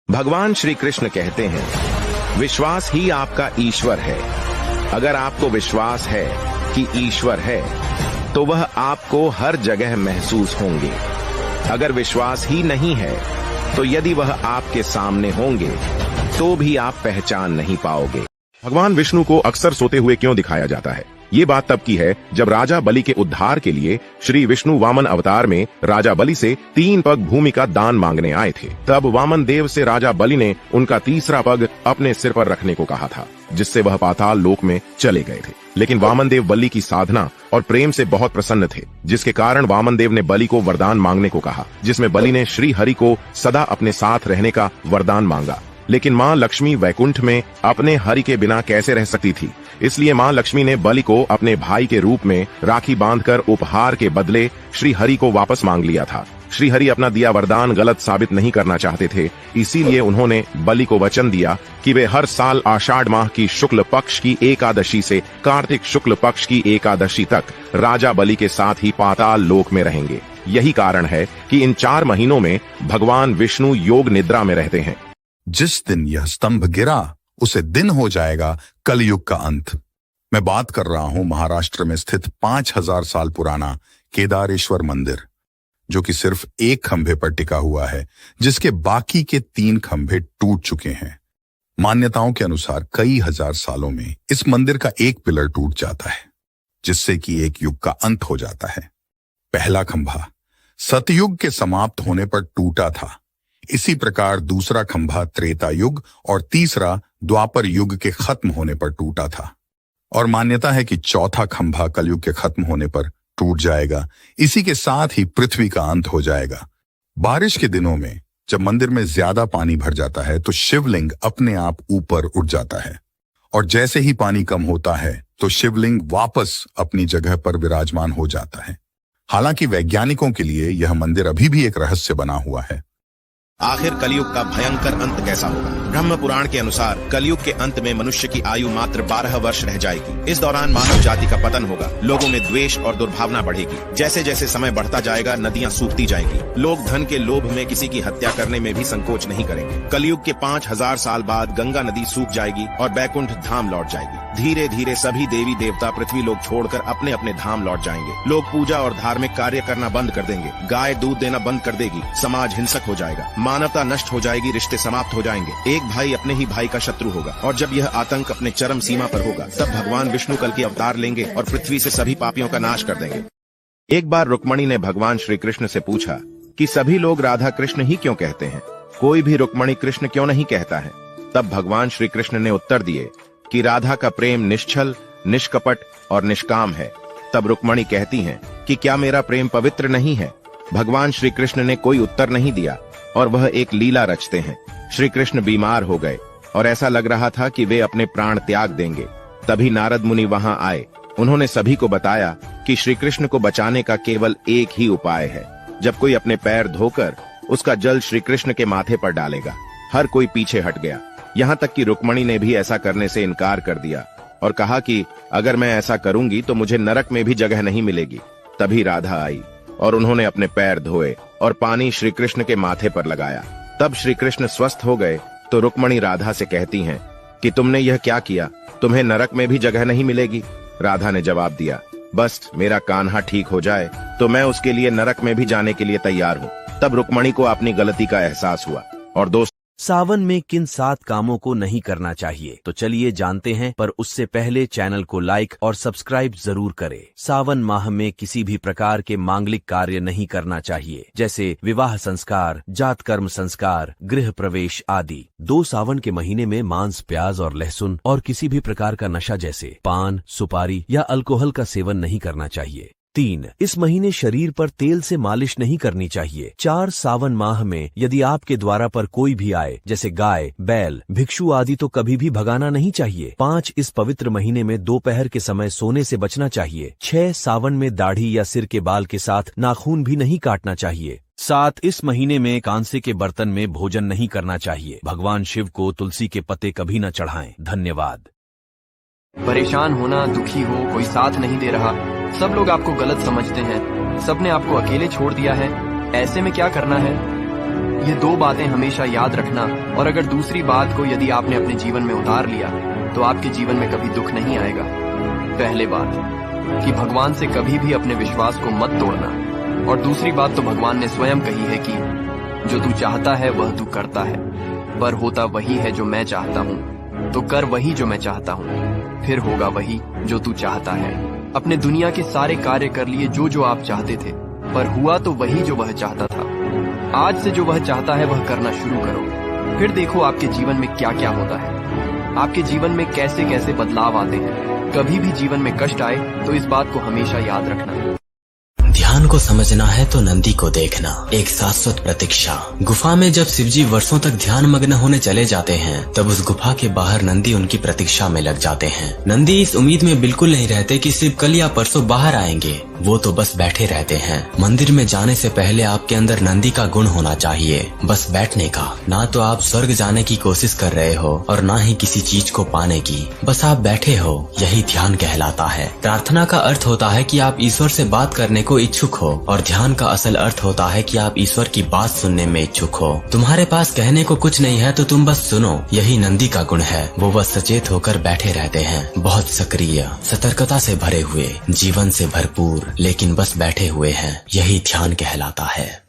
भगवान श्री कृष्ण कहते हैं, विश्वास ही आपका ईश्वर है। अगर आपको विश्वास है कि ईश्वर है तो वह आपको हर जगह महसूस होंगे। अगर विश्वास ही नहीं है तो यदि वह आपके सामने होंगे तो भी आप पहचान नहीं पाओगे। भगवान विष्णु को अक्सर सोते हुए क्यों दिखाया जाता है? ये बात तब की है जब राजा बलि के उद्धार के लिए श्री विष्णु वामन अवतार में राजा बलि से 3 पग भूमि का दान मांगने आए थे। तब वामन देव से राजा बलि ने उनका तीसरा पग अपने सिर पर रखने को कहा था, जिससे वह पाताल लोक में चले गए थे। लेकिन वामन देव बलि की साधना और प्रेम से बहुत प्रसन्न थे, जिसके कारण वामन देव ने बलि को वरदान मांगने को कहा, जिसमें बलि ने श्री हरि को सदा अपने साथ रहने का वरदान मांगा। लेकिन मां लक्ष्मी वैकुंठ में अपने हरि के बिना कैसे रह सकती थी, इसलिए मां लक्ष्मी ने बलि को अपने भाई के रूप में राखी बांधकर उपहार के बदले श्री हरि को वापस मांग लिया था। श्री हरि अपना दिया वरदान गलत साबित नहीं करना चाहते थे, इसीलिए उन्होंने बलि को वचन दिया कि वे हर साल आषाढ़ माह की शुक्ल पक्ष की एकादशी से कार्तिक शुक्ल पक्ष की एकादशी तक राजा बलि के साथ ही पाताल लोक में रहेंगे। यही कारण है कि इन 4 महीनों में भगवान विष्णु योग निद्रा में रहते हैं। जिस दिन यह स्तंभ गिरा उसे दिन हो जाएगा कलयुग का अंत। मैं बात कर रहा हूं महाराष्ट्र में स्थित 5000 साल पुराना केदारेश्वर मंदिर, जो कि सिर्फ एक खंभे पर टिका हुआ है, जिसके बाकी के 3 खंभे टूट चुके हैं। मान्यताओं के अनुसार कई हजार सालों में इस मंदिर का एक पिलर टूट जाता है, जिससे कि एक युग का अंत हो जाता है। पहला खंभा सतयुग के समाप्त होने पर टूटा था। इसी प्रकार दूसरा खंभा त्रेता युग और तीसरा द्वापर युग के खत्म होने पर टूटा था। और मान्यता है कि चौथा खंभा कलयुग के खत्म होने पर टूट जाएगा। इसी के साथ ही पृथ्वी का अंत हो जाएगा। बारिश के दिनों में जब मंदिर में ज्यादा पानी भर जाता है तो शिवलिंग अपने आप ऊपर उठ जाता है, और जैसे ही पानी कम होता है तो शिवलिंग वापस अपनी जगह पर विराजमान हो जाता है। हालांकि वैज्ञानिकों के लिए यह मंदिर अभी भी एक रहस्य बना हुआ है। आखिर कलयुग का भयंकर अंत कैसा होगा? ब्रह्म पुराण के अनुसार कलयुग के अंत में मनुष्य की आयु मात्र 12 वर्ष रह जाएगी। इस दौरान मानव जाति का पतन होगा, लोगों में द्वेष और दुर्भावना बढ़ेगी। जैसे जैसे समय बढ़ता जाएगा नदियां सूखती जाएंगी। लोग धन के लोभ में किसी की हत्या करने में भी संकोच नहीं करेंगे। कलयुग के 5000 साल बाद गंगा नदी सूख जाएगी और बैकुंठ धाम लौट जाएगी। धीरे धीरे सभी देवी देवता पृथ्वी लोक छोड़कर अपने अपने धाम लौट जाएंगे। लोग पूजा और धार्मिक कार्य करना बंद कर देंगे। गाय दूध देना बंद कर देगी। समाज हिंसक हो जाएगा। मानवता नष्ट हो जाएगी। रिश्ते समाप्त हो जाएंगे। एक भाई अपने ही भाई का शत्रु होगा, और जब यह आतंक अपने चरम सीमा पर होगा तब भगवान विष्णु कल की अवतार लेंगे और पृथ्वी से सभी पापियों का नाश कर देंगे। एक बार रुक्मणी ने भगवान श्री कृष्ण से पूछा कि सभी लोग राधा कृष्ण ही क्यों कहते हैं, कोई भी रुक्मणी कृष्ण क्यों नहीं कहता है? तब भगवान श्री कृष्ण ने उत्तर दिए कि राधा का प्रेम निश्चल, निष्कपट और निष्काम है। तब रुक्मणी कहती हैं कि क्या मेरा प्रेम पवित्र नहीं है? भगवान श्री कृष्ण ने कोई उत्तर नहीं दिया और वह एक लीला रचते हैं। श्री कृष्ण बीमार हो गए और ऐसा लग रहा था कि वे अपने प्राण त्याग देंगे। तभी नारद मुनि वहां आए। उन्होंने सभी को बताया कि श्री कृष्ण को बचाने का केवल एक ही उपाय है। जब कोई अपने पैर धोकर उसका जल श्री कृष्ण के माथे पर डालेगा। हर कोई पीछे हट गया, यहाँ तक कि रुक्मणी ने भी ऐसा करने से इनकार कर दिया और कहा कि अगर मैं ऐसा करूंगी तो मुझे नरक में भी जगह नहीं मिलेगी। तभी राधा आई और उन्होंने अपने पैर धोए और पानी श्री कृष्ण के माथे पर लगाया। तब श्री कृष्ण स्वस्थ हो गए। तो रुक्मणी राधा से कहती हैं कि तुमने यह क्या किया? तुम्हें नरक में भी जगह नहीं मिलेगी। राधा ने जवाब दिया, बस मेरा कान्हा ठीक हो जाए तो मैं उसके लिए नरक में भी जाने के लिए तैयार हूँ। तब रुक्मणी को अपनी गलती का एहसास हुआ। और दोस्त, सावन में किन 7 कामों को नहीं करना चाहिए, तो चलिए जानते हैं। पर उससे पहले चैनल को लाइक और सब्सक्राइब जरूर करें। सावन माह में किसी भी प्रकार के मांगलिक कार्य नहीं करना चाहिए, जैसे विवाह संस्कार, जात कर्म संस्कार, गृह प्रवेश आदि। 2 सावन के महीने में मांस, प्याज और लहसुन और किसी भी प्रकार का नशा जैसे पान, सुपारी या अल्कोहल का सेवन नहीं करना चाहिए। 3, इस महीने शरीर पर तेल से मालिश नहीं करनी चाहिए। 4, सावन माह में यदि आपके द्वारा पर कोई भी आए, जैसे गाय, बैल, भिक्षु आदि, तो कभी भी भगाना नहीं चाहिए। 5, इस पवित्र महीने में दोपहर के समय सोने से बचना चाहिए। 6, सावन में दाढ़ी या सिर के बाल के साथ नाखून भी नहीं काटना चाहिए। 7, इस महीने में कांसे के बर्तन में भोजन नहीं करना चाहिए। भगवान शिव को तुलसी के पत्ते कभी न चढ़ाएं। धन्यवाद। परेशान होना, दुखी हो, कोई साथ नहीं दे रहा, सब लोग आपको गलत समझते हैं, सबने आपको अकेले छोड़ दिया है, ऐसे में क्या करना है? ये 2 बातें हमेशा याद रखना, और अगर दूसरी बात को यदि आपने अपने जीवन में उतार लिया तो आपके जीवन में कभी दुख नहीं आएगा। पहले बात कि भगवान से कभी भी अपने विश्वास को मत तोड़ना, और दूसरी बात तो भगवान ने स्वयं कही है कि जो तू चाहता है वह तू करता है, पर होता वही है जो मैं चाहता हूँ, तो कर वही जो मैं चाहता हूँ, फिर होगा वही जो तू चाहता है। अपने दुनिया के सारे कार्य कर लिए जो आप चाहते थे, पर हुआ तो वही जो वह चाहता था। आज से जो वह चाहता है वह करना शुरू करो, फिर देखो आपके जीवन में क्या क्या होता है, आपके जीवन में कैसे कैसे बदलाव आते हैं। कभी भी जीवन में कष्ट आए तो इस बात को हमेशा याद रखना। ध्यान को समझना है तो नंदी को देखना। एक शाश्वत प्रतीक्षा। गुफा में जब शिवजी वर्षों तक ध्यान मग्न होने चले जाते हैं, तब उस गुफा के बाहर नंदी उनकी प्रतीक्षा में लग जाते हैं। नंदी इस उम्मीद में बिल्कुल नहीं रहते कि शिव कल या परसों बाहर आएंगे, वो तो बस बैठे रहते हैं। मंदिर में जाने से पहले आपके अंदर नंदी का गुण होना चाहिए, बस बैठने का। ना तो आप स्वर्ग जाने की कोशिश कर रहे हो और ना ही किसी चीज को पाने की, बस आप बैठे हो, यही ध्यान कहलाता है। प्रार्थना का अर्थ होता है कि आप ईश्वर से बात करने को इच्छुक हो, और ध्यान का असल अर्थ होता है कि आप ईश्वर की बात सुनने में इच्छुक हो। तुम्हारे पास कहने को कुछ नहीं है तो तुम बस सुनो, यही नंदी का गुण है। वो बस सचेत होकर बैठे रहते हैं, बहुत सक्रिय, सतर्कता से भरे हुए, जीवन से भरपूर, लेकिन बस बैठे हुए हैं। यही ध्यान कहलाता है।